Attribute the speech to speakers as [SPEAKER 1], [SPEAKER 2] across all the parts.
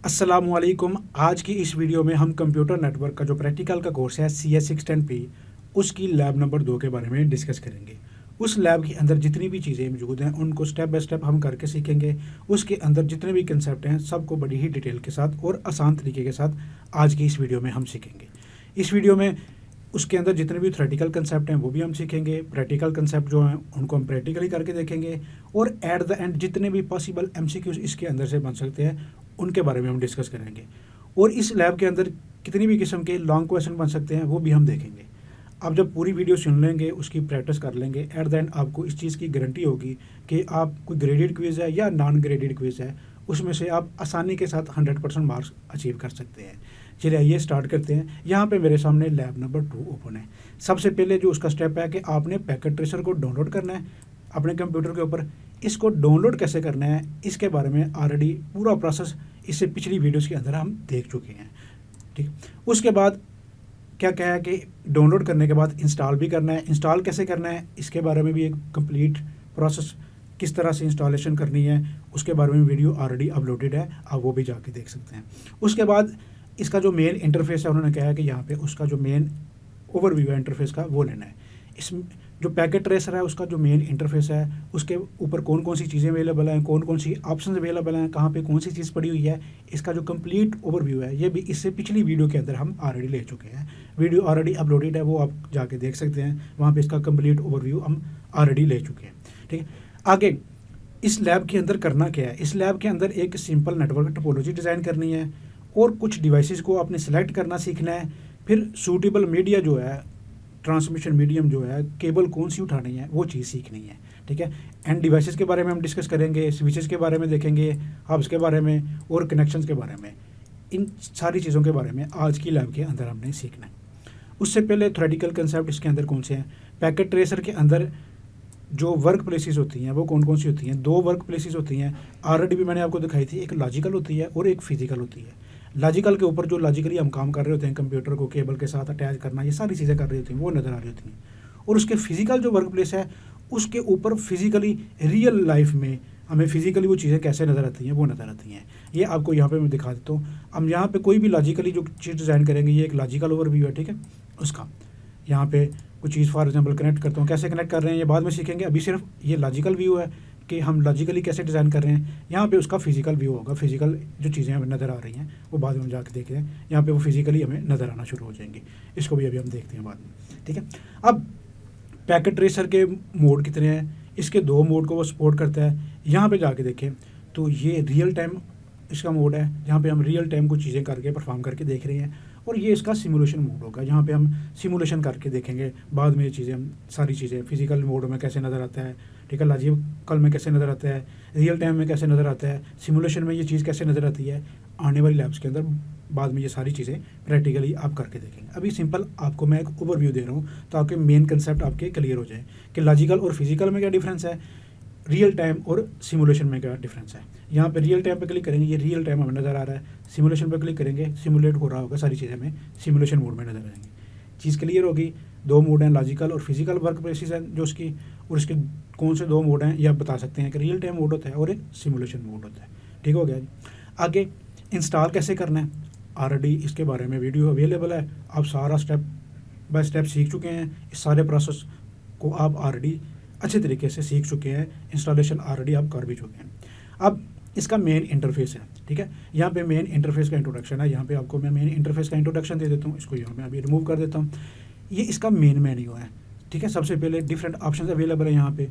[SPEAKER 1] अस्सलामुअलैकुम। आज की इस वीडियो में हम कंप्यूटर नेटवर्क का जो प्रैक्टिकल का कोर्स है CS610P उसकी लैब नंबर 2 के बारे में डिस्कस करेंगे। उस लैब के अंदर जितनी भी चीज़ें मौजूद हैं उनको स्टेप बाय स्टेप हम करके सीखेंगे। उसके अंदर जितने भी कंसेप्ट हैं सबको बड़ी ही डिटेल के साथ और आसान तरीके के साथ आज की इस वीडियो में हम सीखेंगे। इस वीडियो में उसके अंदर जितने भी थ्योरेटिकल कंसेप्ट हैं वो भी हम सीखेंगे। प्रैक्टिकल कंसेप्ट जो हैं उनको हम प्रैक्टिकली करके देखेंगे और एट द एंड जितने भी पॉसिबल MCQs इसके अंदर से बन सकते हैं उनके बारे में हम डिस्कस करेंगे। और इस लैब के अंदर कितनी भी किस्म के लॉन्ग क्वेश्चन बन सकते हैं वो भी हम देखेंगे। आप जब पूरी वीडियो सुन लेंगे, उसकी प्रैक्टिस कर लेंगे, एट द एंड आपको इस चीज़ की गारंटी होगी कि आप कोई ग्रेडेड क्विज़ है या नॉन ग्रेडेड क्विज़ है उसमें से आप आसानी के साथ 100% मार्क्स अचीव कर सकते हैं। चलिए आइए स्टार्ट करते हैं। यहाँ पे मेरे सामने लैब नंबर 2 ओपन है। सबसे पहले जो उसका स्टेप है कि आपने पैकेट ट्रेसर को डाउनलोड करना है अपने कंप्यूटर के ऊपर। इसको डाउनलोड कैसे करना है इसके बारे में ऑलरेडी पूरा प्रोसेस इससे पिछली वीडियोस के अंदर हम देख चुके हैं। ठीक, उसके बाद क्या क्या है कि डाउनलोड करने के बाद इंस्टॉल भी करना है। इंस्टॉल कैसे करना है इसके बारे में भी एक कंप्लीट प्रोसेस, किस तरह से इंस्टॉलेशन करनी है उसके बारे में वीडियो ऑलरेडी अपलोडेड है, आप वो भी जाके देख सकते हैं। उसके बाद इसका जो मेन इंटरफेस है उन्होंने कहा है कि यहाँ पे उसका जो मेन ओवरव्यू है इंटरफेस का वो लेना है। इस जो पैकेट ट्रेसर है उसका जो मेन इंटरफेस है उसके ऊपर कौन कौन सी चीज़ें अवेलेबल हैं, कौन कौन सी ऑप्शन अवेलेबल हैं, कहाँ पे कौन सी चीज़ पड़ी हुई है, इसका जो कंप्लीट ओवरव्यू है ये भी इससे पिछली वीडियो के अंदर हम ऑलरेडी ले चुके हैं। वीडियो ऑलरेडी अपलोडेड है, वो आप जाके देख सकते हैं। वहाँ पे इसका कंप्लीट ओवरव्यू हम ऑलरेडी ले चुके हैं। ठीक है, आगे इस लैब के अंदर करना क्या है। इस लैब के अंदर एक सिंपल नेटवर्क टोपोलॉजी डिज़ाइन करनी है और कुछ डिवाइसेस को आपने सेलेक्ट करना सीखना है। फिर सूटेबल मीडिया जो है, ट्रांसमिशन मीडियम जो है, केबल कौन सी उठानी है वो चीज़ सीखनी है। ठीक है, एंड डिवाइसेस के बारे में हम डिस्कस करेंगे, स्विचेस के बारे में देखेंगे, हब्स के बारे में और कनेक्शंस के बारे में। इन सारी चीज़ों के बारे में आज की लैब के अंदर हमने सीखना है। उससे पहले थ्योरेटिकल कंसेप्ट इसके अंदर कौन से हैं। पैकेट ट्रेसर के अंदर जो वर्क प्लेसेस होती हैं वो कौन कौन सी होती हैं। 2 वर्क प्लेसेस होती हैं, ऑलरेडी भी मैंने आपको दिखाई थी। एक लॉजिकल होती है और एक फिजिकल होती है। लॉजिकल के ऊपर जो लॉजिकली हम काम कर रहे होते हैं, कंप्यूटर को केबल के साथ अटैच करना, ये सारी चीज़ें कर रही होती हैं, वो नज़र आ रही होती हैं। और उसके फिजिकल जो वर्क प्लेस है उसके ऊपर फिजिकली रियल लाइफ में हमें फिजिकली वो चीज़ें कैसे नज़र आती हैं वो नज़र आती हैं। ये आपको यहाँ पे मैं दिखा देता हूँ। हम यहाँ पे कोई भी लॉजिकली जो चीज़ डिज़ाइन करेंगे, ये एक लॉजिकल ओवरव्यू है। ठीक है, उसका यहाँ पे कुछ चीज़ फॉर एग्जांपल कनेक्ट करता हूँ, कैसे कनेक्ट कर रहे हैं ये बाद में सीखेंगे। अभी सिर्फ ये लॉजिकल व्यू है कि हम लॉजिकली कैसे डिज़ाइन कर रहे हैं। यहाँ पे उसका फिजिकल व्यू होगा। फिजिकल जो चीज़ें हमें नज़र आ रही हैं वो बाद में हम जाके देखते हैं। यहाँ पे वो फिजिकली हमें नज़र आना शुरू हो जाएंगी। इसको भी अभी हम देखते हैं बाद में। ठीक है, अब पैकेट ट्रेसर के मोड कितने हैं, इसके 2 मोड को वो सपोर्ट करता है। यहाँ पे जाके देखें तो ये रियल टाइम इसका मोड है, जहाँ पे हम रियल टाइम कुछ चीज़ें करके परफॉर्म करके देख रहे हैं। और ये इसका सिमुलेशन मोड होगा, जहाँ पे हम सिमुलेशन करके देखेंगे बाद में ये चीज़ें, हम सारी चीज़ें फिजिकल मोड में कैसे नज़र आता है, ठीक है, लॉजिकल में कैसे नज़र आता है, रियल टाइम में कैसे नज़र आता है, सिमुलेशन में ये चीज़ कैसे नज़र आती है। आने वाली लैब्स के अंदर बाद में ये सारी चीज़ें प्रैक्टिकली आप करके देखेंगे। अभी सिंपल आपको मैं एक ओवरव्यू दे रहा हूँ ताकि मेन कंसेप्ट आपके क्लियर हो जाए कि लॉजिकल और फिजिकल में क्या डिफरेंस है, रियल टाइम और सिमुलेशन में क्या डिफरेंस है। यहाँ पे रियल टाइम पे क्लिक करेंगे, ये रियल टाइम हमें नज़र आ रहा है। सिमुलेशन पे क्लिक करेंगे, सिमुलेट हो रहा होगा, सारी चीज़ें हमें सिमुलेशन मोड में नज़र आएंगी। चीज़ क्लियर होगी। 2 मोड हैं, लॉजिकल और फिजिकल वर्क प्लेसेस हैं जो उसकी, और इसके कौन से 2 मोड हैं ये आप बता सकते हैं कि रियल टाइम मोड होता है और एक सिमुलेशन मोड होता है। ठीक हो गया जी। आगे इंस्टॉल कैसे करना है, ऑलरेडी इसके बारे में वीडियो अवेलेबल है। आप सारा स्टेप बाय स्टेप सीख चुके हैं। इस सारे प्रोसेस को आप ऑलरेडी अच्छे तरीके से सीख चुके हैं। इंस्टॉलेशन ऑलरेडी आप कर भी चुके हैं। अब इसका मेन इंटरफेस है। ठीक है, यहाँ पे मेन इंटरफेस का इंट्रोडक्शन है। यहाँ पे आपको मैं मेन इंटरफेस का इंट्रोडक्शन दे देता हूँ। इसको यहाँ मैं अभी रिमूव कर देता हूँ। ये इसका मेन मेन्यू है। ठीक है, सबसे पहले डिफरेंट ऑप्शन अवेलेबल है। यहाँ पे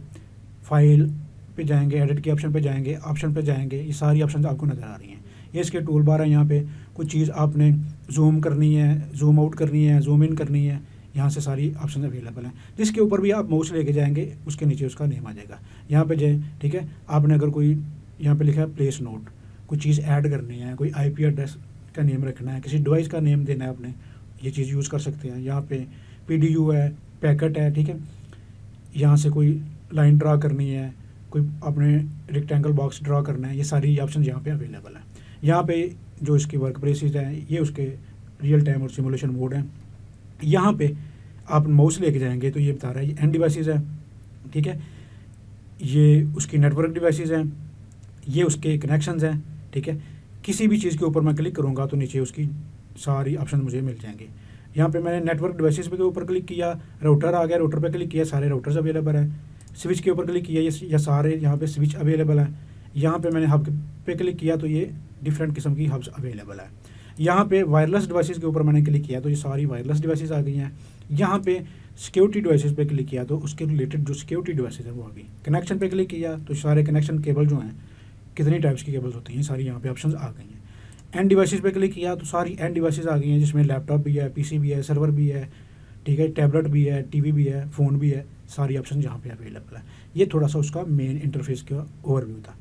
[SPEAKER 1] फाइल पे जाएंगे, एडिट के ऑप्शन पे जाएंगे, ऑप्शन पे जाएंगे, ये सारी ऑप्शन आपको नज़र आ रही हैं। ये इसके टूल बार है। यहाँ पे कुछ चीज़ आपने जूम करनी है, जूम आउट करनी है, जूम इन करनी है, यहाँ से सारी ऑप्शन अवेलेबल हैं। जिसके ऊपर भी आप माउस लेके जाएंगे उसके नीचे उसका नेम आ जाएगा। यहाँ पे जाए, ठीक है, आपने अगर कोई यहाँ पे लिखा है प्लेस नोट, कोई चीज़ ऐड करनी है, कोई IP एड्रेस का नेम रखना है, किसी डिवाइस का नेम देना है आपने, ये चीज़ यूज़ कर सकते हैं। यहाँ पे PDU है, पैकेट है। ठीक है, यहाँ से कोई लाइन ड्रा करनी है, कोई आपने रेक्टेंगल बॉक्स ड्रा करना है, ये सारी ऑप्शन यहाँ पे अवेलेबल हैं। यहाँ पे जो इसकी वर्क प्लेसेस हैं ये उसके रियल टाइम और सिमुलेशन मोड हैं। यहाँ पे आप माउस लेके जाएंगे तो ये बता रहा है ये एंड डिवाइसेस है। ठीक है, ये उसकी नेटवर्क डिवाइसेस हैं, ये उसके कनेक्शंस हैं। ठीक है, किसी भी चीज़ के ऊपर मैं क्लिक करूँगा तो नीचे उसकी सारी ऑप्शन मुझे मिल जाएंगे। यहाँ पे मैंने नेटवर्क डिवाइसेस के ऊपर क्लिक किया, राउटर आ गया, राउटर पे क्लिक किया, सारे राउटर्स अवेलेबल है। स्विच के ऊपर क्लिक किया, ये सारे यहाँ पे स्विच अवेलेबल है। यहाँ पे मैंने हब पे क्लिक किया तो ये डिफरेंट किस्म की हब्स अवेलेबल है। यहाँ पे वायरलेस डिवाइसेस के ऊपर मैंने क्लिक किया तो ये सारी वायरलेस डिवाइसेस आ गई हैं। यहाँ पे सिक्योरिटी डिवाइसेस पे क्लिक किया तो उसके रिलेटेड जो सिक्योरिटी डिवाइसेस है वो आ गई। कनेक्शन पे क्लिक किया तो सारे कनेक्शन केबल जो हैं, कितनी टाइप्स की केबल्स होती हैं, सारी यहाँ पे ऑप्शंस आ गई हैं। एंड डिवाइसेस पे क्लिक किया तो सारी एंड डिवाइसेस आ गई हैं, जिसमें लैपटॉप भी है, पीसी भी है, सर्वर भी है, ठीक है, टैबलेट भी है, टीवी भी है, फ़ोन भी है, सारी ऑप्शन यहाँ पे अवेलेबल है। ये थोड़ा सा उसका मेन इंटरफेस का ओवरव्यू था।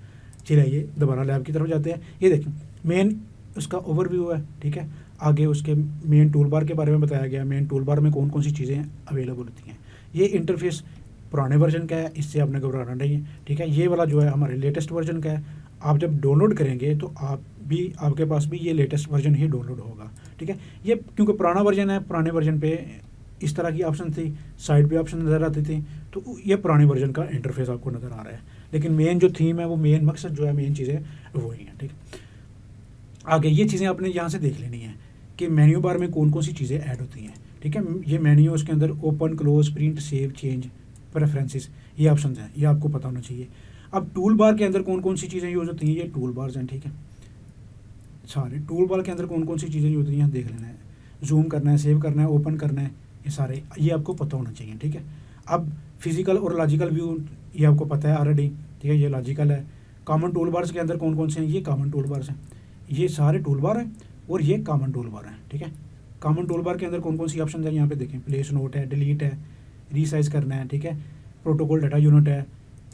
[SPEAKER 1] चलिए दोबारा लैब की तरफ जाते हैं। ये देखें मेन उसका ओवरव्यू है, ठीक है। आगे उसके मेन टूल बार के बारे में बताया गया, मेन टूल बार में कौन कौन सी चीज़ें अवेलेबल होती हैं। ये इंटरफेस पुराने वर्जन का है, इससे आपने घबराना नहीं है, ठीक है। ये वाला जो है हमारे लेटेस्ट वर्जन का है। आप जब डाउनलोड करेंगे तो आपके पास भी ये लेटेस्ट वर्जन ही डाउनलोड होगा, ठीक है। ये क्योंकि पुराना वर्जन है, पुराने वर्जन पे इस तरह की ऑप्शन थी, साइड पे ऑप्शन नज़र आती थी, तो ये पुराने वर्जन का इंटरफेस आपको नज़र आ रहा है। लेकिन मेन जो थीम है, वो मेन मकसद जो है, मेन चीज़ें वही हैं, ठीक है। आगे ये चीज़ें आपने यहाँ से देख लेनी है कि मेन्यू बार में कौन कौन सी चीज़ें ऐड होती हैं, ठीक है। ये मेन्यू, उसके अंदर open, close, print, save, change, preferences, ये ऑप्शन हैं, ये आपको पता होना चाहिए। अब टूल बार के अंदर कौन कौन सी चीज़ें यूज़ होती हैं, ये टूल बार्स हैं, ठीक है। सारे टूल बार के अंदर कौन कौन सी चीज़ें यूज़ होती हैं देख लेना है। जूम करना है, सेव करना है, ओपन करना है, ये सारे ये आपको पता होना चाहिए, ठीक है। अब फिजिकल और लॉजिकल व्यू ये आपको पता है ऑलरेडी, ठीक है, ये लॉजिकल है। कॉमन टूल बार्स के अंदर कौन कौन से हैं, ये कॉमन टूल बार्स हैं, ये सारे टूल बार हैं और ये कॉमन टूल बार हैं, ठीक है। कॉमन टूल बार के अंदर कौन कौन सी ऑप्शन है यहाँ पे देखें, प्लेस नोट है, डिलीट है, रीसाइज करना है, ठीक है, प्रोटोकॉल डाटा यूनिट है,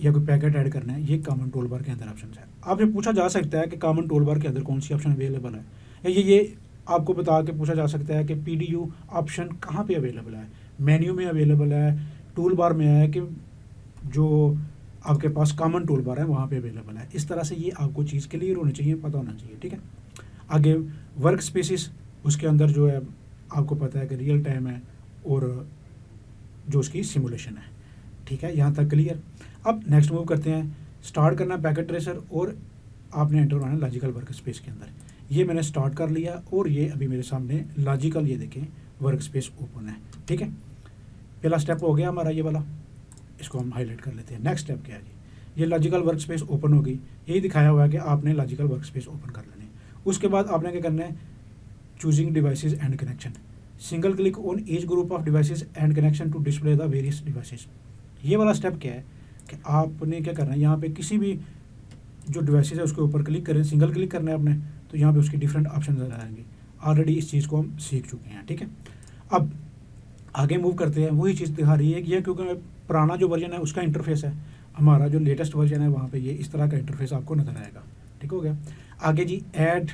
[SPEAKER 1] या कोई पैकेट ऐड करना है, ये कॉमन टूल बार के अंदर ऑप्शन है। आपसे पूछा जा सकता है कि कॉमन टूल बार के अंदर कौन सी ऑप्शन अवेलेबल है, या ये आपको बता के पूछा जा सकता है कि PDU ऑप्शन कहाँ पे अवेलेबल है, मेन्यू में अवेलेबल है, टूल बार में है, कि जो आपके पास कॉमन टूल बार है वहाँ पे अवेलेबल है। इस तरह से ये आपको चीज़ क्लियर होनी चाहिए, पता होना चाहिए, ठीक है। आगे वर्क स्पेसिस, उसके अंदर जो है आपको पता है कि रियल टाइम है और जो उसकी सिमुलेशन है, ठीक है, यहाँ तक क्लियर। अब नेक्स्ट मूव करते हैं, स्टार्ट करना पैकेट ट्रेसर और आपने एंटर होना लॉजिकल वर्क स्पेस के अंदर। ये मैंने स्टार्ट कर लिया और ये अभी मेरे सामने लॉजिकल, ये देखें वर्क स्पेस ओपन है, ठीक है। पहला स्टेप हो गया हमारा ये वाला, इसको हम हाईलाइट कर लेते हैं। नेक्स्ट स्टेप क्या है जी, ये लॉजिकल वर्क स्पेस ओपन हो गई, यही दिखाया हुआ है कि आपने लॉजिकल वर्क स्पेस ओपन कर लेने। उसके बाद आपने क्या करना है, choosing devices and connection, single click on each group of devices and connection to display the various devices. ये वाला स्टेप क्या है कि आपने क्या करना है, यहाँ पे किसी भी जो डिवाइसेस है उसके ऊपर क्लिक करें, सिंगल क्लिक करना है आपने, तो यहाँ पे उसकी डिफरेंट ऑप्शन नजर आएंगे। ऑलरेडी इस चीज़ को हम सीख चुके हैं, ठीक है। अब आगे मूव करते हैं, वही चीज़ दिखा रही है कि ये क्योंकि पुराना जो वर्जन है उसका इंटरफेस है, हमारा जो लेटेस्ट वर्जन है वहाँ पे ये इस तरह का इंटरफेस आपको नजर आएगा, ठीक हो गया। आगे जी add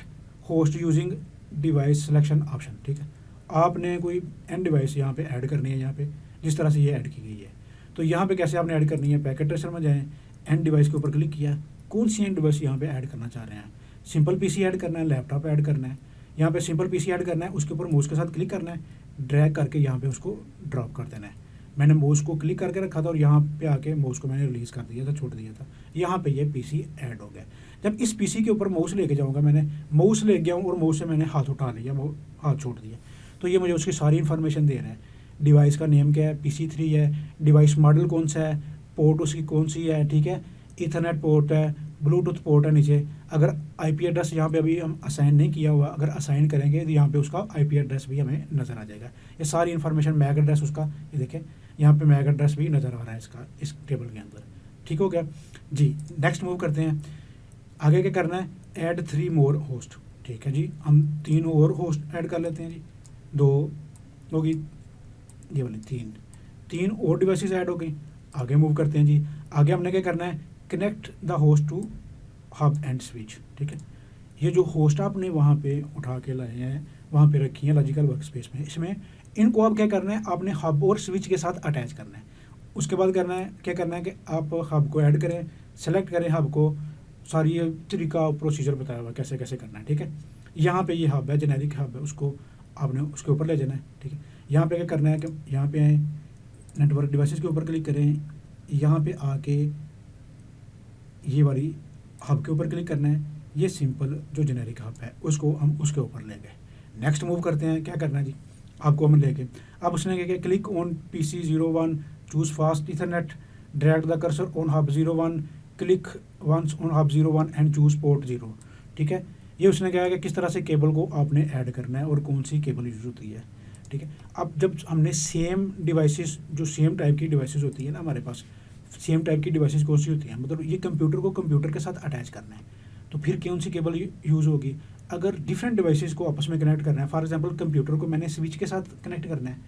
[SPEAKER 1] host using device selection option, ठीक है। आपने कोई एंड डिवाइस यहाँ पे ऐड करनी है, यहाँ पे जिस तरह से ये ऐड की गई है, तो यहाँ पे कैसे आपने ऐड करनी है, पैकेट ट्रेसर में जाएँ, एंड डिवाइस के ऊपर क्लिक किया, कौन सी एंड डिवाइस यहाँ पे ऐड करना चाह रहे हैं, सिंपल पीसी ऐड करना है, लैपटॉप ऐड करना है। यहाँ पे सिंपल पीसी ऐड करना है, उसके ऊपर माउस के साथ क्लिक करना है, ड्रैग करके यहाँ पे उसको ड्रॉप कर देना है। मैंने माउस को क्लिक करके रखा था और यहाँ पे आके माउस को मैंने रिलीज़ कर दिया था, छोड़ दिया था, यहाँ पे ये पीसी ऐड हो गया। जब इस पीसी के ऊपर माउस लेके जाऊँगा, मैंने माउस ले गया हूँ और माउस से मैंने हाथ उठा लिया, हाथ छोड़ दिया, तो ये मुझे उसकी सारी इन्फॉर्मेशन दे रहा है। डिवाइस का नेम क्या है, PC3 है, डिवाइस मॉडल कौन सा है, पोर्ट उसकी कौन सी है, ठीक है, इथरनेट पोर्ट है, ब्लूटूथ पोर्ट है नीचे। अगर IP एड्रेस यहाँ पे अभी हम असाइन नहीं किया हुआ, अगर असाइन करेंगे तो यहाँ पे उसका IP एड्रेस भी हमें नज़र आ जाएगा। ये सारी इन्फॉर्मेशन, मैक एड्रेस उसका, ये देखें यहाँ पे मैक एड्रेस भी नज़र आ रहा है इसका, इस टेबल के अंदर, ठीक हो गया जी। नेक्स्ट मूव करते हैं, आगे क्या करना है, ऐड 3 मोर होस्ट, ठीक है जी। हम 3 और होस्ट ऐड कर लेते हैं जी, 2 होगी, ये वाली 3 और डिवाइसेस ऐड हो गई। आगे मूव करते हैं जी, आगे हमने क्या करना है, connect the host to hub and switch, ठीक है। ये जो होस्ट आपने वहाँ पे उठा के लाए हैं, वहाँ पे रखी है लॉजिकल वर्क स्पेस में, इसमें इनको आप क्या करना है, आपने हब और स्विच के साथ अटैच करना है। उसके बाद करना है, क्या करना है कि आप हब को ऐड करें, सेलेक्ट करें हब को, सारी ये तरीका प्रोसीजर बताया हुआ कैसे कैसे करना है, ठीक है। यहाँ पे ये हब है, जेनेरिक हब है, उसको आपने उसके ऊपर ले जाना है, ठीक है। यहाँ पे क्या करना है कि यहाँ पे आए, नेटवर्क डिवाइसेस के ऊपर क्लिक करें, यहाँ पे आके ये वाली हब के ऊपर क्लिक करना है, ये सिंपल जो जेनेरिक हब है उसको हम उसके ऊपर ले गए। नेक्स्ट मूव करते हैं, क्या करना है जी, आपको हम लेके अब उसने क्या किया, click on PC01, choose fast Ethernet, drag the cursor on hub 01, click once on hub 01 and choose port 0। ठीक है, ये उसने क्या है कि किस तरह से केबल को आपने ऐड करना है और कौन सी केबल यूज होती है। ठीक है, अब जब हमने सेम डिवाइसेस, जो सेम टाइप की डिवाइसेस होती है ना हमारे पास, सेम टाइप की डिवाइसेस कौन सी होती हैं, मतलब ये कंप्यूटर को कंप्यूटर के साथ अटैच करना है, तो फिर कौन सी केबल यूज़ होगी। अगर डिफरेंट डिवाइसेस को आपस में कनेक्ट करना है, फॉर एग्जांपल कंप्यूटर को मैंने स्विच के साथ कनेक्ट करना है,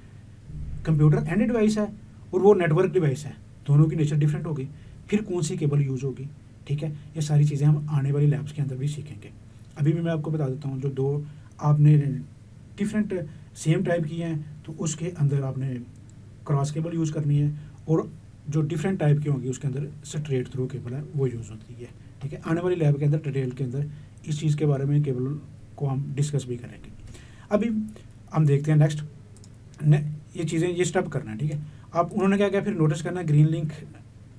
[SPEAKER 1] कंप्यूटर एंड डिवाइस है और वो नेटवर्क डिवाइस है, दोनों की नेचर डिफरेंट होगी, फिर कौन सी केबल यूज़ होगी। ठीक है, ये सारी चीज़ें हम आने वाली लैब्स के अंदर भी सीखेंगे। अभी भी मैं आपको बता देता हूँ, जो दो आपने डिफरेंट सेम टाइप की हैं तो उसके अंदर आपने क्रॉस केबल यूज़ करनी है, और जो डिफरेंट टाइप की होंगी उसके अंदर स्ट्रेट थ्रू केबल है वो यूज़ होती है। ठीक है, आने वाली लैब के अंदर डिटेल के अंदर इस चीज़ के बारे में केबल को हम डिस्कस भी करेंगे। अभी हम देखते हैं नेक्स्ट ये चीज़ें, ये स्टेप करना है। ठीक है, आप उन्होंने क्या किया, फिर नोटिस करना है ग्रीन लिंक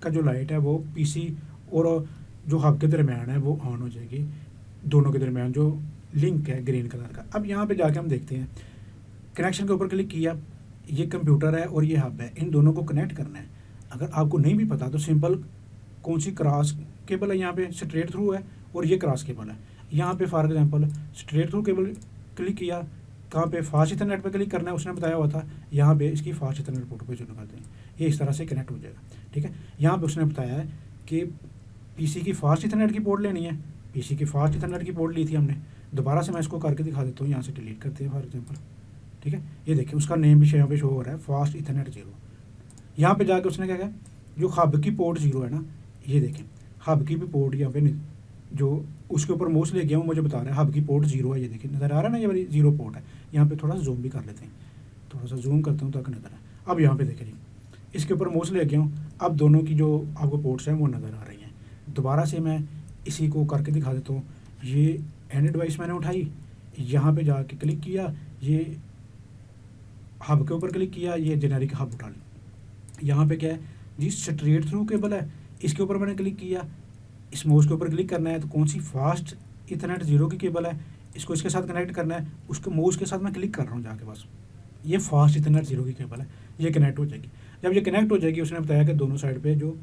[SPEAKER 1] का जो लाइट है वो पीसी और जो हब के दरमियान है वो ऑन हो जाएगी, दोनों के दरमियान जो लिंक है ग्रीन कलर का। अब यहाँ पे जाके हम देखते हैं, कनेक्शन के ऊपर क्लिक किया, ये कंप्यूटर है और ये हब है, इन दोनों को कनेक्ट करना है। अगर आपको नहीं भी पता तो सिंपल कौन सी क्रॉस केबल है, यहाँ पे स्ट्रेट थ्रू है और ये क्रॉस केबल है। यहाँ पे for example straight through cable click किया, कहाँ पे फास्ट इथरनेट पे क्लिक करना है, उसने बताया हुआ था, यहाँ पे इसकी फास्ट इथरनेट पोर्ट पे चुन करते हैं, ये इस तरह से कनेक्ट हो जाएगा। ठीक है, यहाँ पे उसने बताया है कि पीसी की फास्ट इथरनेट की पोर्ट लेनी है, पीसी की फास्ट इथरनेट की पोर्ट ली थी हमने, दोबारा से मैं इसको करके दिखा देता हूँ, यहाँ से डिलीट करते हैं फॉर एग्जाम्पल। ठीक है, ये देखिए उसका नेम भी यहाँ पे शो हो रहा है, फास्ट इथरनेट 0। यहाँ पे जाके उसने क्या किया, जो हब की पोर्ट 0 है ना, ये देखें हब की भी पोर्ट यहाँ पे जो उसके ऊपर माउस ले गया हूँ, मुझे बता रहा है हब की पोर्ट 0 है, ये देखिए नज़र आ रहा है ना, ये वाली 0 पोर्ट है। यहाँ पे थोड़ा सा जूम भी कर लेते हैं, थोड़ा सा जूम करता हूँ ताकि नज़र आए। अब यहाँ पे देखें जी, इसके ऊपर माउस ले गया हूँ, अब दोनों की जो आपको पोर्ट्स हैं वो नज़र आ रही हैं। दोबारा से मैं इसी को करके दिखा देता हूँ, ये एंड डिवाइस मैंने उठाई, यहाँ पे जाके क्लिक किया, ये हब के ऊपर क्लिक किया, ये जेनेरिक हब उठा ली। यहाँ पे क्या है जी, स्ट्रेट थ्रू केबल है, इसके ऊपर मैंने क्लिक किया, इस माउस के ऊपर क्लिक करना है तो कौन सी फास्ट इथरनेट 0 की केबल है, इसको इसके साथ कनेक्ट करना है, उसके माउस के साथ मैं क्लिक कर रहा हूँ जाके, बस ये फास्ट इथरनेट 0 की केबल है, ये कनेक्ट हो जाएगी। जब ये कनेक्ट हो जाएगी, उसने बताया कि दोनों साइड पे जो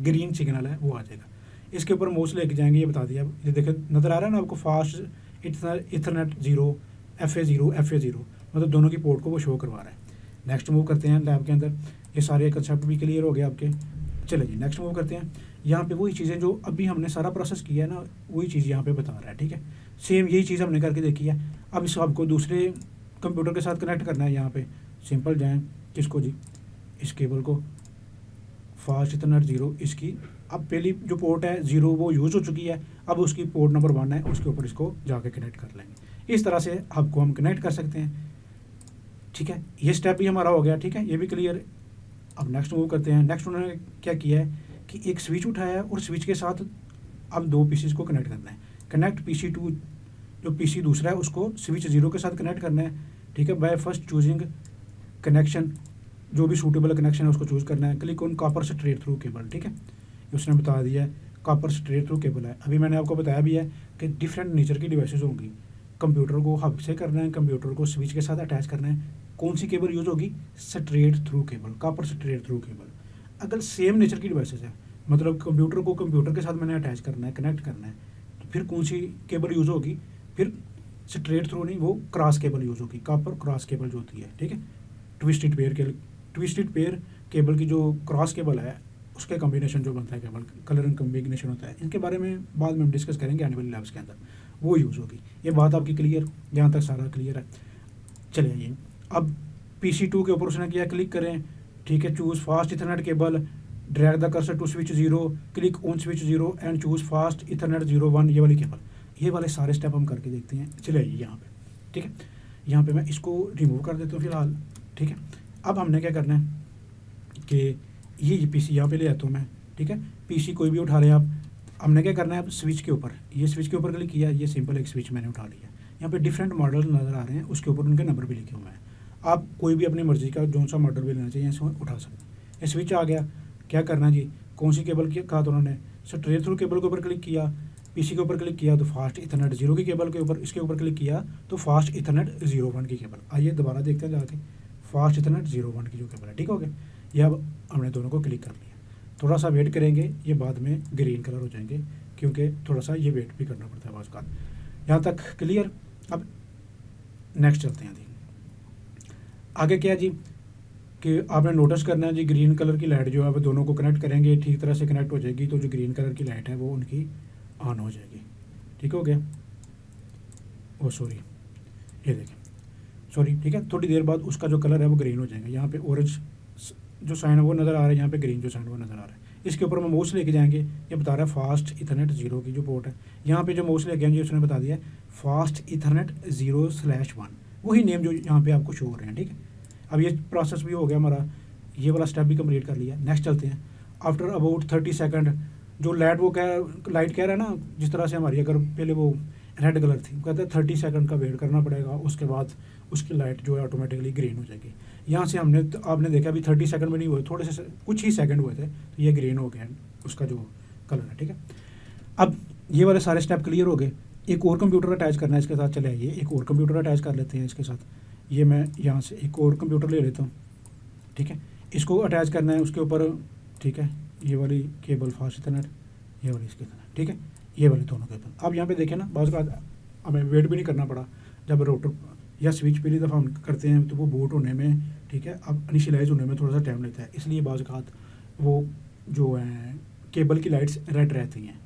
[SPEAKER 1] ग्रीन सिग्नल है वो आ जाएगा। इसके ऊपर माउस लेके जाएंगे, ये बता दिया, ये देखें नज़र आ रहा है ना आपको, फास्ट इथरनेट 0, FA0 FA0, मतलब दोनों की पोर्ट को वो शो करवा रहा है। नेक्स्ट मूव करते हैं लैब के अंदर, ये सारे कंसेप्ट भी क्लियर हो गए आपके। चले जी नेक्स्ट मूव करते हैं, यहाँ पे वही चीज़ें जो अभी हमने सारा प्रोसेस किया है ना, वही चीज़ यहाँ पे बता रहा है। ठीक है, सेम यही चीज़ हमने करके देखी है। अब इस आपको दूसरे कंप्यूटर के साथ कनेक्ट करना है, यहाँ पे सिंपल जाएँ, किसको जी, इस केबल को, फास्ट इथरनेट 0 इसकी, अब पहली जो पोर्ट है 0 वो यूज़ हो चुकी है, अब उसकी पोर्ट नंबर 1 है, उसके ऊपर इसको जाके कनेक्ट कर लेंगे। इस तरह से हब को हम कनेक्ट कर सकते हैं। ठीक है, ये स्टेप भी हमारा हो गया। ठीक है, ये भी क्लियर। अब नेक्स्ट मूव करते हैं। नेक्स्ट उन्होंने क्या किया है कि एक स्विच उठाया है और स्विच के साथ अब दो पीसीज को कनेक्ट करना है। कनेक्ट PC2, जो पीसी दूसरा है उसको स्विच 0 के साथ कनेक्ट करना है। ठीक है, बाय फर्स्ट चूजिंग कनेक्शन, जो भी सूटेबल कनेक्शन है उसको चूज़ करना है। Click on copper straight through cable. ठीक है, उसने बता दिया है कॉपर स्ट्रेट थ्रू केबल है। अभी मैंने आपको बताया भी है कि डिफरेंट नेचर की डिवाइसेस होंगी, कंप्यूटर को हब से करना है, कंप्यूटर को स्विच के साथ अटैच करना है, कौन सी केबल यूज़ होगी, straight through cable, copper straight through cable. अगर सेम नेचर की डिवाइसेस है, मतलब कंप्यूटर को कंप्यूटर के साथ मैंने अटैच करना है, कनेक्ट करना है, तो फिर कौन सी केबल यूज़ होगी, फिर स्ट्रेट थ्रू नहीं, वो क्रॉस केबल यूज़ होगी, कॉपर क्रॉस केबल जो होती है। ठीक है, ट्विस्टेड पेयर केबल की जो क्रॉस केबल है उसके कॉम्बिनेशन जो बनता है केबल, कलर एंड कॉम्बिनेशन होता है, इनके बारे में बाद में हम डिस्कस करेंगे आने वाली लैब्स के अंदर, वो यूज़ होगी। ये बात आपकी क्लियर, यहाँ तक सारा क्लियर है। चलिए अब PC2 के ऊपर उसने किया, क्लिक करें। ठीक है, choose fast Ethernet cable, drag the cursor to switch 0, click on switch 0 and choose fast Ethernet 01, ये वाली केबल। ये वाले सारे स्टेप हम करके देखते हैं। चलिए यहाँ पे, ठीक है, यहाँ पे मैं इसको रिमूव कर देता हूँ फिलहाल। ठीक है, अब हमने क्या करना है कि ये PC यहाँ पे ले आता हूँ मैं। ठीक है, PC कोई भी उठा लें आप। हमने क्या करना है, अब स्विच के ऊपर, ये स्विच के ऊपर क्लिक किया, ये सिंपल एक स्विच मैंने उठा लिया। यहाँ पे डिफरेंट मॉडल नज़र आ रहे हैं, उसके ऊपर उनके नंबर भी लिखे हुए हैं। आप कोई भी अपनी मर्ज़ी का जो सा मॉडल भी लेना चाहिए इसमें उठा सकते हैं। ये स्विच आ गया, क्या करना जी, कौन सी केबल की कहा तो उन्होंने, स्ट्रेट थ्रू केबल के ऊपर क्लिक किया, पीसी के ऊपर क्लिक किया तो फास्ट इथरनेट 0 की केबल के ऊपर, इसके ऊपर क्लिक किया तो फास्ट इथरनेट 01 की केबल। आइए दोबारा देखते हैं जाके, फास्ट इथरनेट 01 की जो केबल है, ठीक हो गया। ये अब हमने दोनों को क्लिक कर लिया। थोड़ा सा वेट करेंगे, ये बाद में ग्रीन कलर हो जाएंगे क्योंकि थोड़ा सा ये वेट भी करना पड़ता है बाज़ का। यहाँ तक क्लियर। अब नेक्स्ट चलते हैं जी। आगे क्या है जी कि आपने नोटिस करना है जी, ग्रीन कलर की लाइट जो है वो दोनों को कनेक्ट करेंगे, ठीक तरह से कनेक्ट हो जाएगी तो जो ग्रीन कलर की लाइट है वो उनकी ऑन हो जाएगी, ठीक हो गया। ओ सॉरी, ये देखें, सॉरी, ठीक है। थोड़ी देर बाद उसका जो कलर है वो ग्रीन हो जाएगा। यहाँ पे ऑरेंज जो साइन है वो नज़र आ रहा है, यहाँ पे ग्रीन जो साइन वो नज़र आ रहा है। इसके ऊपर हम माउस लेके जाएंगे, ये बता रहा है फास्ट इथरनेट 0 की जो पोर्ट है। यहाँ पे जो माउस लेके आएंगे उसने बता दिया फास्ट इथरनेट 0/1, वही नेम जो यहाँ पे आपको शो हो रहे हैं, ठीक है। अब ये प्रोसेस भी हो गया हमारा, ये वाला स्टेप भी कंप्लीट कर लिया। नेक्स्ट चलते हैं। आफ्टर अबाउट 30 सेकंड जो लाइट कह रहा है ना, जिस तरह से हमारी अगर पहले वो रेड कलर थी, कहते हैं 30 सेकंड का वेट करना पड़ेगा, उसके बाद उसकी लाइट जो है ऑटोमेटिकली ग्रीन हो जाएगी। यहाँ से आपने देखा अभी 30 सेकंड में नहीं हुए, थोड़े से कुछ ही सेकंड हुए थे तो ये ग्रीन हो गया उसका जो कलर है, ठीक है। अब ये वाले सारे स्टेप क्लियर हो गए। एक और कंप्यूटर अटैच करना है इसके साथ, चले आइए एक और कंप्यूटर अटैच कर लेते हैं इसके साथ। ये मैं यहाँ से एक और कंप्यूटर ले लेता हूँ, ठीक है। इसको अटैच करना है उसके ऊपर, ठीक है। ये वाली केबल फास्ट इथरनेट, ये वाली इसके इथरनेट, ठीक है। ये वाली दोनों केबल। अब यहाँ पे देखें ना, बाज़ का हमें वेट भी नहीं करना पड़ा। जब रोटर या स्विच पहली दफ़ा हम करते हैं तो वो बूट होने में, ठीक है, अब इनिशियलाइज होने में थोड़ा सा टाइम लेता है, इसलिए बाज़ वो जो है केबल की लाइट्स रेड रहती हैं।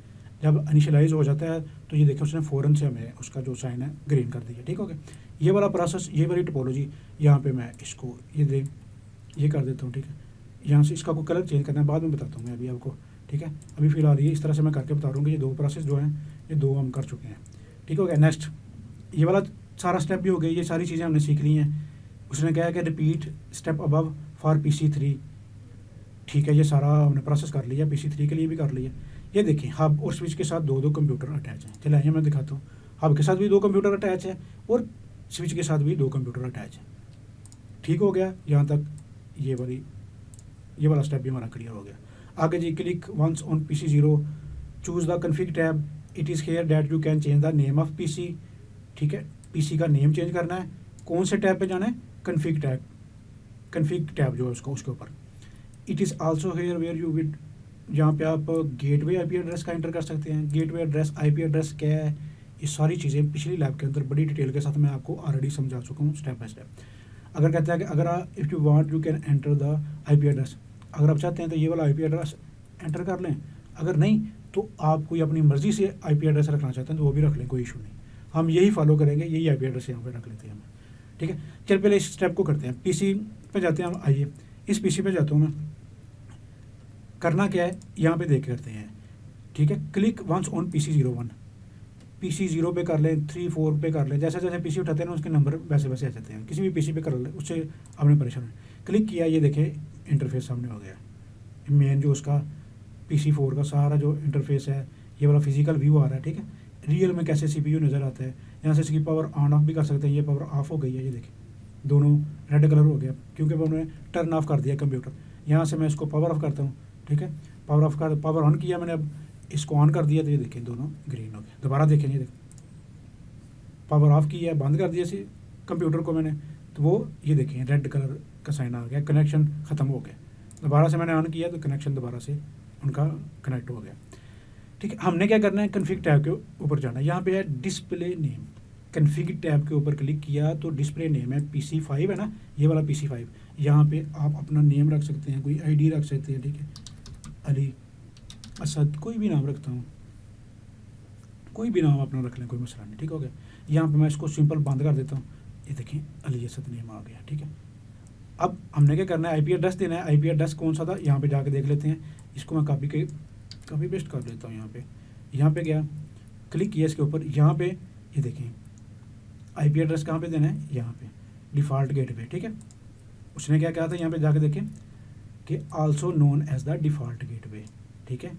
[SPEAKER 1] जब इनिशियलाइज हो जाता है तो ये देखिए उसने फ़ौरन से हमें उसका जो साइन है ग्रीन कर दिया, ठीक हो गया। ये वाला प्रोसेस, ये वाली टोपोलॉजी, यहाँ पे मैं इसको ये कर देता हूँ, ठीक है। यहाँ से इसका कोई कलर चेंज करना है, बाद में बताता हूँ मैं अभी आपको, ठीक है। अभी फ़िलहाल ये इस तरह से मैं करके बता रहा हूँ कि ये दो प्रोसेस जो हैं ये दो हम कर चुके हैं, ठीक हो गया। नेक्स्ट ये वाला सारा स्टेप भी हो गया, ये सारी चीज़ें हमने सीख ली हैं। उसने कहा कि repeat step above for PC3, ठीक है। ये सारा हमने प्रोसेस कर लिया, PC3 के लिए भी कर लिया। ये देखिए हब और स्विच के साथ दो कंप्यूटर अटैच हैं। चलिए आइए मैं दिखाता हूँ। हब के साथ भी 2 कंप्यूटर अटैच है और स्विच के साथ भी 2 कंप्यूटर अटैच है, ठीक हो गया। यहाँ तक ये वाला स्टेप भी हमारा क्लियर हो गया। आगे जी, click once on PC0, choose the config tab, it is here that you can change the name of PC, ठीक है। PC का नेम चेंज करना है, कौन से टैब पे जाना है, कन्फिग टैब जो है उसके ऊपर। It is also here where you with, जहाँ पे आप गेटवे IP एड्रेस का एंटर कर सकते हैं। गेटवे एड्रेस, IP एड्रेस क्या है, ये सारी चीज़ें पिछली लैब के अंदर बड़ी डिटेल के साथ मैं आपको ऑलरेडी समझा चुका हूँ स्टेप बाय स्टेप। अगर कहता है कि अगर if you want you can enter the IP address, अगर आप चाहते हैं तो ये वाला IP एड्रेस एंटर कर लें, अगर नहीं तो आप कोई अपनी मर्ज़ी से IP एड्रेस रखना चाहते हैं तो वो भी रख लें, कोई इशू नहीं। हम यही फॉलो करेंगे, यही IP एड्रेस यहाँ पे रख लेते हैं हम, ठीक है। चल पहले इस स्टेप को करते हैं। PC पे जाते हैं हम, आइए इस PC पे जाता हूँ मैं। करना क्या है यहाँ पे देख करते हैं, ठीक है। Click once on PC01, PC0 पे कर लें, 3, 4 पे कर लें, जैसे जैसे PC उठाते हैं ना उसके नंबर वैसे वैसे आ जाते हैं। किसी भी PC पे कर लें, उससे आपने परेशान क्लिक किया, ये देखें इंटरफेस सामने हो गया। मेन जो उसका PC4 का सारा जो इंटरफेस है, ये वाला फिजिकल व्यू आ रहा है, ठीक है। रियल में कैसे CPU नज़र आता है, यहाँ से इसकी पावर ऑन ऑफ भी कर सकते हैं। ये पावर ऑफ हो गई है, ये देखें दोनों रेड कलर हो गया क्योंकि उन्होंने टर्न ऑफ कर दिया कंप्यूटर। यहाँ से मैं इसको पावर ऑफ करता हूँ, ठीक है। पावर ऑन किया मैंने, अब इसको ऑन कर दिया तो ये देखें दोनों ग्रीन हो गए। दोबारा देखें, ये देखें पावर ऑफ किया, बंद कर दिया इसी कंप्यूटर को मैंने, तो वो ये देखें रेड कलर का साइन आ गया, कनेक्शन ख़त्म हो गया। दोबारा से मैंने ऑन किया तो कनेक्शन दोबारा से उनका कनेक्ट हो गया, ठीक है। हमने क्या करना है, कन्फिग टैब के ऊपर जाना है। यहाँ पे है डिस्प्ले नेम, कन्फिग टैब के ऊपर क्लिक किया तो डिस्प्ले नेम है PC5 है ना, ये वाला PC5। यहाँ पे आप अपना नेम रख सकते हैं, कोई ID रख सकते हैं, ठीक है। अली, असद, कोई भी नाम रखता हूँ, कोई भी नाम अपना रख लें, कोई मसला नहीं, ठीक हो गया। यहाँ पे मैं इसको सिंपल बंद कर देता हूँ, ये देखें अली असद नेम आ गया, ठीक है। अब हमने क्या करना है, IP एड्रेस देना है। IP एड्रेस कौन सा था यहाँ पे जाके देख लेते हैं। इसको मैं कॉपी पेस्ट कर देता हूँ। यहाँ पे गया, क्लिक किया इसके ऊपर, यहाँ पे ये देखें IP एड्रेस कहाँ पे देना है, यहाँ पे डिफ़ॉल्ट गेटवे, ठीक है। उसने क्या कहा था, यहाँ पे जाके देखें कि also known as the default gateway, ठीक है।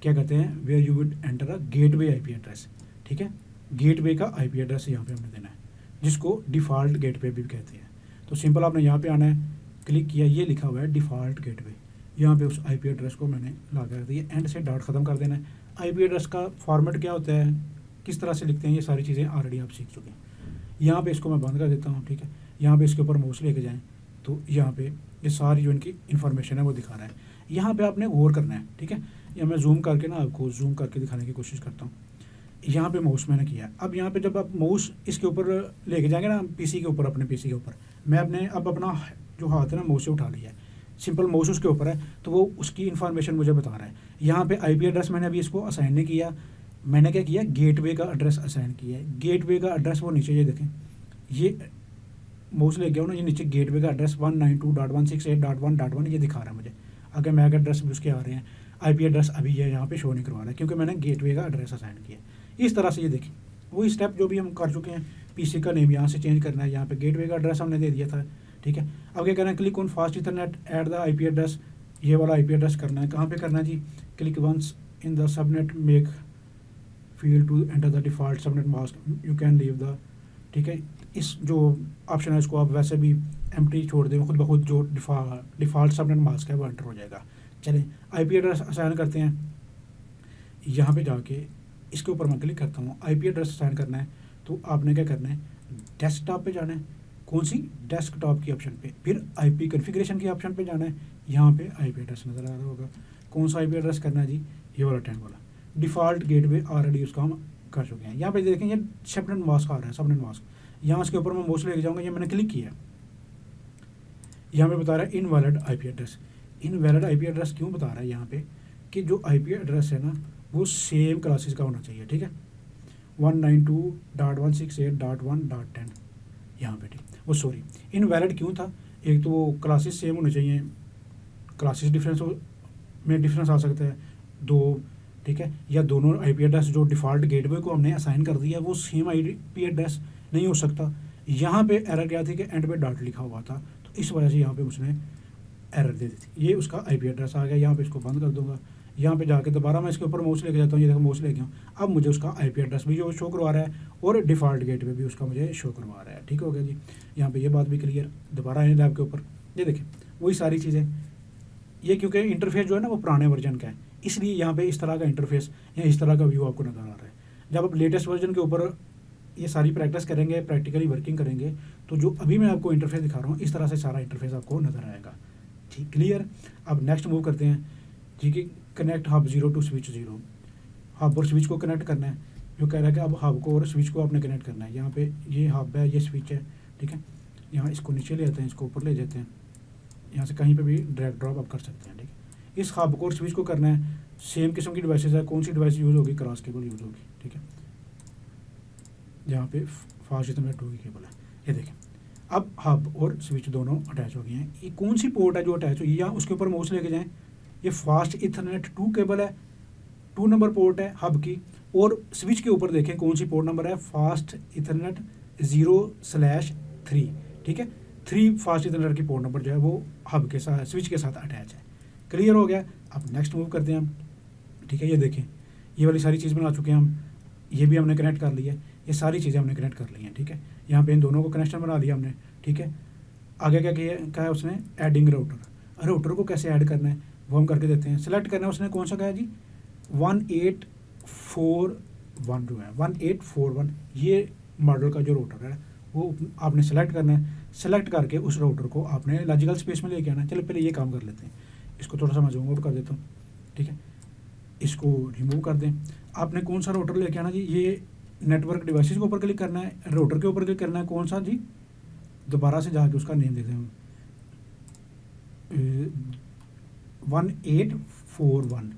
[SPEAKER 1] क्या कहते हैं, where you would enter a gateway IP address, ठीक है। गेटवे का IP एड्रेस यहाँ पे हमने देना है, जिसको डिफ़ॉल्ट गेटवे भी कहते हैं। तो सिंपल आपने यहाँ पे आना है, क्लिक किया, ये लिखा हुआ है डिफ़ॉल्ट गेटवे, यहाँ पे उस IP एड्रेस को मैंने ला कर दिया, एंड से डॉट ख़त्म कर देना है। आईपी एड्रेस का फॉर्मेट क्या होता है, किस तरह से लिखते हैं, ये सारी चीज़ें ऑलरेडी आप सीख चुके हैं। यहाँ पे इसको मैं बंद कर देता हूँ, ठीक है। यहाँ पे इसके ऊपर माउस लेके जाएं तो यहाँ पे ये सारी जो इनकी इन्फॉर्मेशन है वो दिखा रहा है। यहाँ पे आपने गौर करना है, ठीक है। या मैं जूम करके ना आपको जूम करके दिखाने की कोशिश करता हूँ। यहाँ पे माउस मैंने किया। अब यहाँ पे जब आप माउस इसके ऊपर लेके जाएंगे ना पीसी के ऊपर, अपने पीसी के ऊपर, मैं अपने अब अपना जो हाथ है ना माउस से उठा लिया है, सिंपल माउस उसके ऊपर है, तो वो उसकी इन्फॉर्मेशन मुझे बता रहा है। यहाँ पे आईपी एड्रेस मैंने अभी इसको असाइन नहीं किया, मैंने क्या किया, गेटवे का एड्रेस असाइन किया है। गेटवे का एड्रेस वो नीचे, ये देखें, ये माउस ले गया हूँ ना, ये नीचे गेटवे का एड्रेस 192.168.1.1 ये दिखा रहा है मुझे। अगर मैक एड्रेस भी उसके आ रहे हैं, आईपी एड्रेस अभी ये यहाँ पे शो नहीं करवा रहा है क्योंकि मैंने गेटवे का एड्रेस असाइन किया है। इस तरह से ये देखें, वही स्टेप जो भी हम कर चुके हैं, पीसी का नेम यहाँ से चेंज करना है, यहाँ पे गेटवे का एड्रेस हमने दे दिया था, ठीक है। अब क्या करना है, click on fast Ethernet add the IP address, ये वाला आईपी एड्रेस करना है। कहाँ पे करना है जी, click once in the subnet mask field to enter the default subnet mask you can leave the, ठीक है। इस जो ऑप्शन है इसको आप वैसे भी एम्प्टी छोड़ दें, खुद ब खुद जो डिफ़ॉल्ट सबनेट मास्क है वो एंटर हो जाएगा। चलें आईपी एड्रेस असाइन करते हैं। यहाँ पे जाके इसके ऊपर मैं क्लिक करता हूँ, आईपी एड्रेस असाइन करना है, तो आपने क्या करना है, डेस्कटॉप पे जाना है, कौन सी, डेस्कटॉप की ऑप्शन पे, फिर आईपी कॉन्फ़िगरेशन की ऑप्शन पे जाना है। यहाँ पे आईपी एड्रेस नज़र आ रहा होगा, कौन सा आईपी एड्रेस करना है जी, ये वाला 10 वाला। डिफ़ॉल्ट गेटवे ऑलरेडी उसका हम कर चुके हैं। यहाँ पे देखें ये सबनेट मास्क आ रहा है, सबनेट मास्क, यहाँ इसके ऊपर मैं माउस लेके जाऊँगा, ये मैंने क्लिक किया, यहाँ पे बता रहा है invalid IP address. Invalid IP address क्यों बता रहा है यहाँ पे, कि जो आईपी एड्रेस है ना वो सेम क्लासेस का होना चाहिए, ठीक है। 192.168.1.10 यहाँ पे, ठीक। वो सॉरी इनवैलिड क्यों था, एक तो वो क्लासेस सेम होने चाहिए, क्लासेस डिफरेंस में डिफरेंस आ सकता है दो, ठीक है, या दोनों आईपी एड्रेस जो डिफ़ॉल्ट गेटवे को हमने असाइन कर दिया है वो सेम आईपी एड्रेस नहीं हो सकता। यहाँ पे एरर क्या थी कि एंड पे डॉट लिखा हुआ था, तो इस वजह से यहाँ पे उसने एरर दे दी थी। ये उसका आईपी एड्रेस आ गया, यहाँ पे इसको बंद कर दूंगा। यहाँ पे जाके दोबारा मैं इसके ऊपर माउस लेके जाता हूँ, ये देखो माउस लेके हूँ, अब मुझे उसका आईपी एड्रेस भी जो शो करवा रहा है और डिफ़ॉल्ट गेटवे भी उसका मुझे शो करवा रहा है, ठीक हो गया जी। यहाँ पे ये बात भी क्लियर। दोबारा आए लैब के ऊपर, ये देखें वही सारी चीज़ें, ये क्योंकि इंटरफेस जो है ना वो पुराने वर्जन का है, इसलिए यहाँ पे इस तरह का इंटरफेस या इस तरह का व्यू आपको नज़र आ रहा है। जब आप लेटेस्ट वर्जन के ऊपर ये सारी प्रैक्टिस करेंगे, प्रैक्टिकली वर्किंग करेंगे, तो जो अभी मैं आपको इंटरफेस दिखा रहा हूँ इस तरह से सारा इंटरफेस आपको नज़र आएगा, ठीक, क्लियर। अब नेक्स्ट मूव करते हैं, ठीक है। Connect hub 0 to switch 0, hub और स्विच को कनेक्ट करना है। जो कह रहा है कि अब हब को और स्विच को आपने कनेक्ट करना है। यहाँ पे ये हब है, ये स्विच है, ठीक है। यहाँ इसको नीचे ले आते हैं, इसको ऊपर ले जाते हैं, यहाँ से कहीं पे भी ड्रैग ड्रॉप आप कर सकते हैं, ठीक है। इस हब को और स्विच को करना है, सेम किस्म की डिवाइसेज है, कौन सी डिवाइस यूज़ होगी, क्रॉस केबल यूज़ होगी, ठीक है। यहाँ पे फास्ट इथरनेट 2 की केबल है, ये देखें। अब हब और स्विच दोनों अटैच हो गए हैं। ये कौन सी पोर्ट है जो अटैच हुई है, या उसके ऊपर माउस लेके जाएं, ये फास्ट इथरनेट 2 केबल है, 2 नंबर पोर्ट है हब की, और स्विच के ऊपर देखें कौन सी पोर्ट नंबर है, फास्ट इथरनेट 0/3, ठीक है। 3 फास्ट इथरनेट की पोर्ट नंबर जो है वो हब के साथ, स्विच के साथ अटैच है। क्लियर हो गया। अब नेक्स्ट मूव करते हैं हम, ठीक है। ये देखें ये वाली सारी चीज़ बना चुके हैं हम, ये भी हमने कनेक्ट कर लिया है, ये सारी चीज़ें हमने कनेक्ट कर ली हैं, ठीक है। यहाँ पे इन दोनों को कनेक्शन बना लिया हमने, ठीक है। आगे क्या किया, कहा है उसने एडिंग राउटर। राउटर को कैसे ऐड करना है वो हम करके देते हैं। सेलेक्ट करना है उसने कौन सा कहा जी, 1841 जो है 1841, ये मॉडल का जो राउटर है वो आपने सेलेक्ट करना है। सेलेक्ट करके उस राउटर को आपने लॉजिकल स्पेस में लेके आना है। चलो पहले ये काम कर लेते हैं, इसको थोड़ा सा मैं जूम आउट कर देता हूँ, ठीक है। इसको रिमूव कर दें। आपने कौन सा राउटर लेके आना जी, ये नेटवर्क डिवाइसेस के ऊपर क्लिक करना है, राउटर के ऊपर क्लिक करना है, कौन सा जी, दोबारा से जाके उसका नेम देते हैं 1841,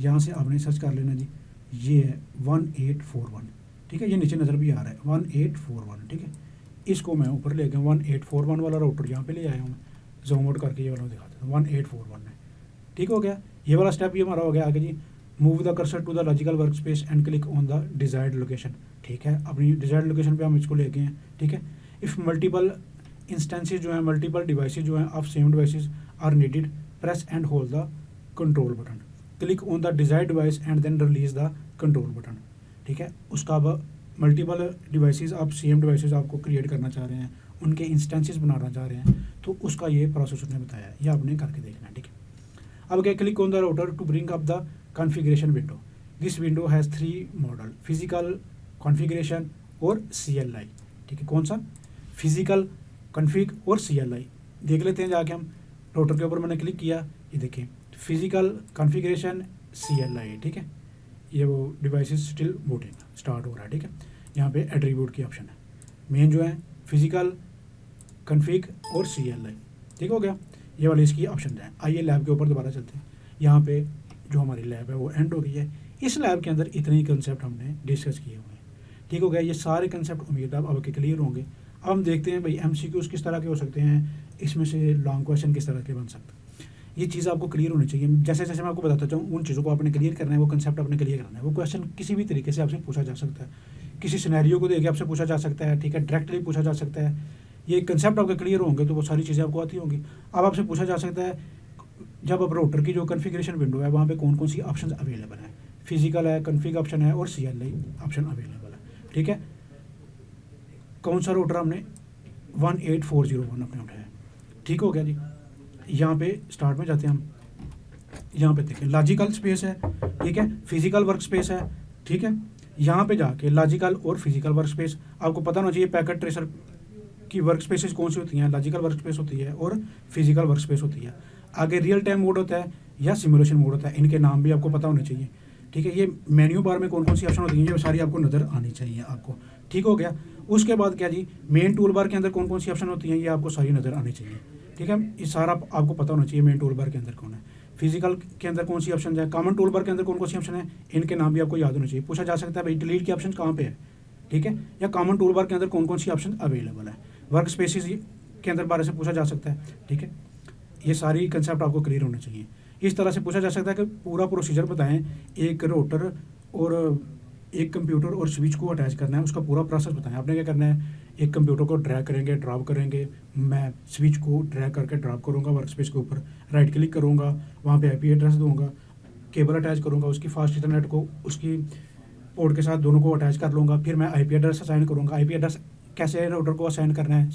[SPEAKER 1] यहाँ से आपने सर्च कर लेना जी, ये है 1841, ठीक है। ये नीचे नज़र भी आ रहा है 1841, ठीक है। इसको मैं ऊपर ले गया, 1841 वाला राउटर यहाँ पे ले आया हूँ मैं, जूम आउट करके ये वाला दिखा देता हूँ 1841 में, ठीक हो गया। ये वाला स्टेप ये हमारा हो गया। आगे जी, move the cursor to the logical work space and click on the desired location, ठीक है। अपनी डिजायर्ड लोकेशन पे हम इसको लेके हैं, ठीक है। इफ़ मल्टीपल इंस्टेंसेस जो हैं, मल्टीपल डिवाइसेज जो हैं of same devices are needed, press and hold the control button, click on the desired device and then release the control button, ठीक है। उसका अब मल्टीपल डिवाइसेज आप सेम डिवाइसेज आपको क्रिएट करना चाह रहे हैं, उनके इंस्टेंसेस बनाना चाह रहे हैं, तो उसका ये प्रोसेस उसने बताया है, ये आपने करके देखना है, ठीक है। अब क्या, click on the router to bring up the configuration window. This window has 3 model, physical configuration और CLI। ठीक है, कौन सा? फिजिकल कॉन्फ़िग और CLI। देख लेते हैं जाके हम। रोटर के ऊपर मैंने क्लिक किया, ये देखें फिजिकल कॉन्फ़िगरेशन CLI। ठीक है, ये वो डिवाइस स्टिल बूटिंग स्टार्ट हो रहा है। ठीक है, यहाँ पे एट्रीब्यूट की ऑप्शन है, मेन जो है फिजिकल कॉन्फ़िग और CLI। ठीक हो गया, ये वाली इसकी ऑप्शन है। आइए लैब के ऊपर दोबारा चलते हैं। यहाँ पे जो हमारी लैब है वो एंड हो गई है। इस लैब के अंदर इतने ही कंसेप्ट हमने डिस्कस किए हुए हैं। ठीक हो गया, ये सारे कंसेप्ट उम्मीद है अब आपके क्लियर होंगे। अब हम देखते हैं भाई MCQs किस तरह के हो सकते हैं, इसमें से लॉन्ग क्वेश्चन किस तरह के बन सकते हैं। ये चीज़ आपको क्लियर होनी चाहिए। जैसे जैसे मैं आपको बताता चाहूँ उन चीज़ों को आपने क्लियर करना है, वो कंसेप्ट आपने क्लियर करना है। वो क्वेश्चन किसी भी तरीके से आपसे पूछा जा सकता है, किसी सिनेरियो को देके आपसे पूछा जा सकता है। ठीक है, डायरेक्टली पूछा जा सकता है। ये कंसेप्ट आपके क्लियर होंगे तो वो सारी चीज़ें आपको आती होंगी। अब आपसे पूछा जा सकता है जब आप राउटर की जो कॉन्फ़िगरेशन विंडो है वहाँ पे कौन कौन सी ऑप्शन अवेलेबल है, फिजिकल है, कॉन्फ़िग ऑप्शन है और CLI ऑप्शन अवेलेबल है। ठीक है, कौन सा राउटर हमने 18401 अपने उठाया। ठीक हो गया जी। यहाँ पे स्टार्ट में जाते हैं हम। यहाँ पे देखें लॉजिकल स्पेस है, ठीक है, फिजिकल वर्क स्पेस है। ठीक है, यहाँ पे जाके लॉजिकल और फिजिकल वर्क स्पेस आपको पता होना चाहिए। पैकेट ट्रेसर की वर्क स्पेसेस कौन सी होती हैं, लॉजिकल वर्क स्पेस होती है और फिजिकल वर्क स्पेस होती है। आगे रियल टाइम मोड होता है या सिमुलेशन मोड होता है, इनके नाम भी आपको पता होने चाहिए। ठीक है, ये मेन्यू बार में कौन कौन सी ऑप्शन होती हैं ये सारी आपको नज़र आनी चाहिए आपको। ठीक हो गया, उसके बाद क्या जी, मेन टूल बार के अंदर कौन कौन सी ऑप्शन होती हैं ये आपको सारी नज़र आनी चाहिए। ठीक है, ये सारा आपको पता होना चाहिए मेन टूल बार के अंदर कौन है, फिजिकल के अंदर कौन सी ऑप्शन है, कॉमन टूल बार के अंदर कौन कौन सी ऑप्शन है, इनके नाम भी आपको याद होना चाहिए। पूछा जा सकता है भाई डिलीट की ऑप्शन कहाँ पे है, ठीक है, या कॉमन टूल बार के अंदर कौन कौन सी ऑप्शन अवेलेबल है, वर्क स्पेसिस के अंदर बारे से पूछा जा सकता है। ठीक है, ये सारी कंसेप्ट आपको क्लियर होने चाहिए। इस तरह से पूछा जा सकता है कि पूरा प्रोसीजर बताएं, एक रोटर और एक कंप्यूटर और स्विच को अटैच करना है, उसका पूरा प्रोसेस बताएं। आपने क्या करना है, एक कंप्यूटर को ड्रैग करेंगे, ड्रॉप करेंगे, मैं स्विच को ड्रैग करके ड्रॉप करूँगा वर्क स्पेस के ऊपर, राइट क्लिक करूँगा, वहाँ पे IP एड्रेस दूँगा, केबल अटैच करूँगा, उसकी फास्ट इंटरनेट को उसकी पोर्ट के साथ दोनों को अटैच कर लूँगा, फिर मैं IP एड्रेस असाइन करूँगा। IP एड्रेस कैसे राउटर को असाइन करना है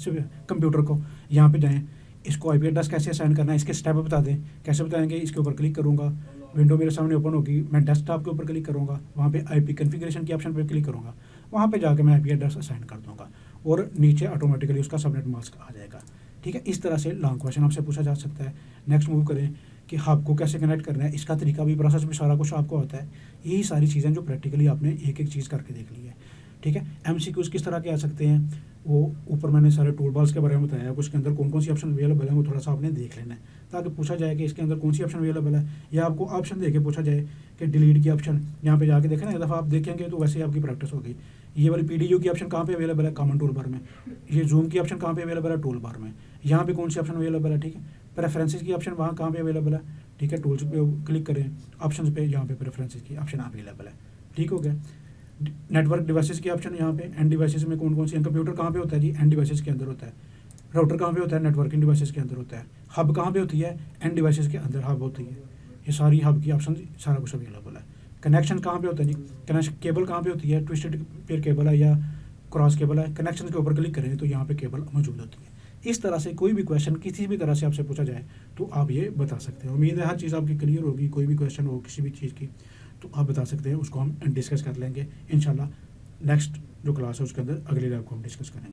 [SPEAKER 1] कंप्यूटर को, यहाँ पे जाएं, इसको IP एड्रेस कैसे असाइन करना है इसके स्टेप बता दें। कैसे बताएंगे, इसके ऊपर क्लिक करूँगा, विंडो मेरे सामने ओपन होगी, मैं डेस्कटॉप के ऊपर क्लिक करूँगा, वहाँ पे IP कॉन्फ़िगरेशन की ऑप्शन पर क्लिक करूँगा, वहाँ पे जाके मैं IP एड्रेस असाइन कर दूँगा और नीचे ऑटोमेटिकली उसका सबनेट मास्क आ जाएगा। ठीक है, इस तरह से लॉन्ग क्वेश्चन आपसे पूछा जा सकता है। नेक्स्ट मूव करें कि हब को कैसे कनेक्ट करना है, इसका तरीका भी, प्रोसेस भी सारा कुछ आपको होता है। यही सारी चीज़ें जो प्रैक्टिकली आपने एक एक चीज़ करके देख ली है। ठीक है, MCQs किस तरह के आ सकते हैं, वो ऊपर मैंने सारे टूल बॉक्स के बारे में बताया, उसके अंदर कौन कौन सी ऑप्शन अवेलेबल है वो थोड़ा सा आपने देख लेना है, ताकि पूछा जाए कि इसके अंदर कौन सी ऑप्शन अवेलेबल है, या आपको ऑप्शन देके पूछा जाए कि डिलीट की ऑप्शन यहाँ पे जाके देखें ना, एक दफ़ा आप देखेंगे तो वैसे ही आपकी प्रैक्टिस होगी। ये वाली PDU की ऑप्शन कहाँ पे अवेलेबल है, कॉमन टूल बार में। ये जूम की ऑप्शन कहाँ पे अवेलेबल है, टूल बार में। यहाँ पे कौन सी ऑप्शन अवेलेबल है, ठीक है, प्रेफरेंसेस की ऑप्शन वहाँ कहाँ पे अवेलेबल है, ठीक है, टूल्स पे क्लिक करें, ऑप्शन पे, यहाँ पे प्रेफरेंसेस की ऑप्शन अवेलेबल है। ठीक हो गया, नेटवर्क डिवाइसेस की ऑप्शन यहाँ पे, एंड डिवाइसेस में कौन कौन सी हैं, कंप्यूटर कहाँ पे होता है जी, एंड डिवाइसेस के अंदर होता है, राउटर कहाँ पे होता है, नेटवर्किंग डिवाइसेस के अंदर होता है, हब कहाँ पे होती है, एंड डिवाइसेस के अंदर हब होती है। ये सारी हब की ऑप्शन सारा कुछ अवेलेबल है। कनेक्शन कहाँ पे होता है जी, कनेक्शन केबल कहाँ पे होती है, ट्विस्टेड पेयर केबल है या क्रॉस केबल है, कनेक्शन के ऊपर क्लिक करें तो यहाँ पे केबल मौजूद होती है। इस तरह से कोई भी क्वेश्चन किसी भी तरह से आपसे पूछा जाए तो आप ये बता सकते हैं। उम्मीद है हर चीज़ आपकी क्लियर होगी। कोई भी क्वेश्चन हो किसी भी चीज़ की तो आप बता सकते हैं, उसको हम डिस्कस कर लेंगे इंशाल्लाह। नेक्स्ट जो क्लास है उसके अंदर अगली लैब को हम डिस्कस करेंगे।